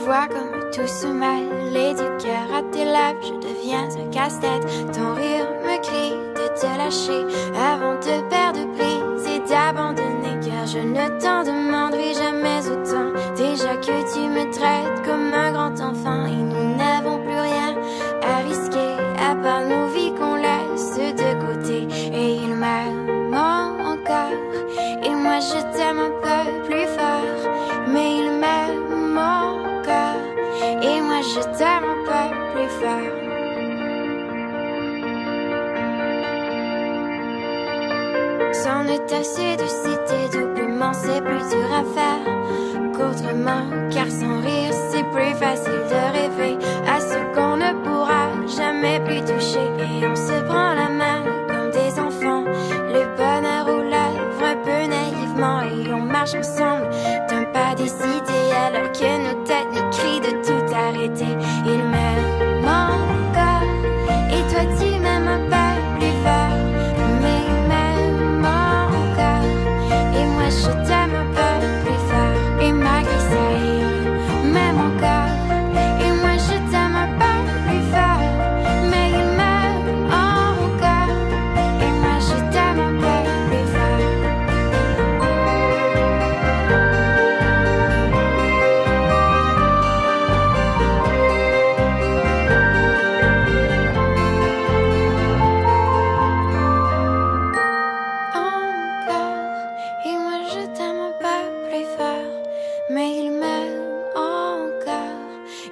vois comme tout se mêle et du cœur à tes lèvres, je deviens un casse-tête. Ton rire me crie de te lâcher avant de perdre prise et d'abandonner, car je ne t'en demanderai jamais autant. Déjà que tu me traites comme un grand enfant et nous n'avons plus rien à risquer à part nos vies qu'on laisse de côté. Et il m'aime encore et moi je t'aime un peu plus fort, mais il m'aime encore et moi je t'aime un peu plus fort. C'en est assez de citer doublement, c'est plus dur à faire qu'autrement, car sans rire c'est plus facile de rêver à ce qu'on ne pourra jamais plus toucher. Et on se prend la main comme des enfants, le bonheur aux lèvres un peu naïvement, et on marche ensemble d'un pas décidé alors que nos têtes nous crient de tout arrêter. Il m'aime encore et toi tu m'aimes un peu plus fort, mais il m'aime encore et moi je t'aime un peu plus fort. Et malgré ça il m'aime encore et moi je t'aime un peu plus fort, mais il m'aime encore et moi je t'aime un peu plus fort. Encore et moi je t'aime un peu plus fort, mais il m'aime encore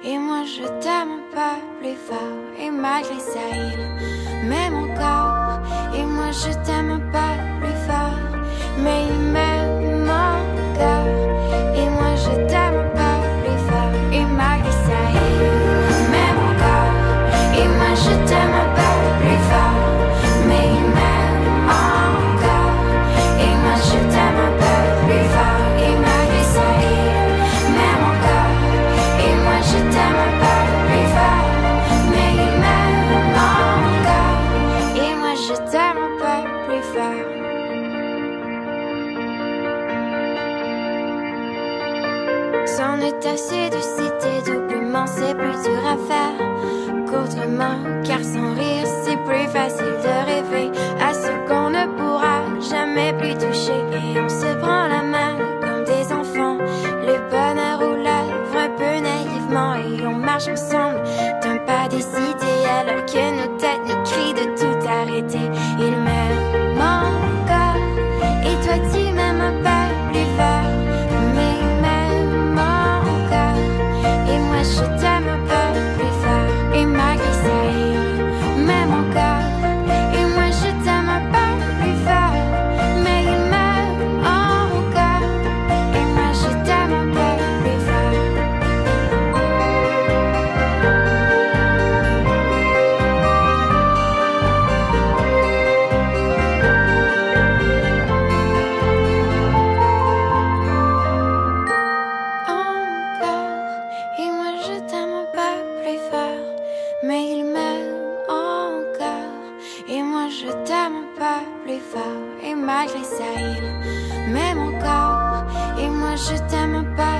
et moi je t'aime un peu plus fort. Et malgré ça il m'aime encore et moi je t'aime un peu plus fort, mais il m'aime encore et moi je t'aime un peu plus fort. Et malgré ça il m'aime encore et moi je t'aime un peu plus fort, mais il m'aime encore et moi je t'aime un peu plus fort. Et malgré ça il m'aime encore et moi je t'aime un peu plus fort, mais il m'aime encore et moi je t'aime un peu plus fort. C'en est assez de citer doublement, c'est plus dur à faire qu'autrement, car sans rire c'est plus facile de rêver à ce qu'on ne pourra jamais plus toucher. Et on se prend la main comme des enfants, le bonheur aux lèvres un peu naïvement, et on marche ensemble d'un pas décidé alors que nos têtes nous crient de tout arrêter. Il m'aime encore et toi tu m'aimes un peu plus fort, mais il m'aime encore et moi je t'aime un peu plus fort. Et malgré ça il m'aime encore et moi je t'aime un peu plus fort, mais il m'aime encore et moi je t'aime un peu plus fort. Encore et moi je t'aime un peu plus fort, mais il m'aime encore et moi je t'aime un peu plus fort. Et malgré ça il m'aime encore et moi je t'aime un peu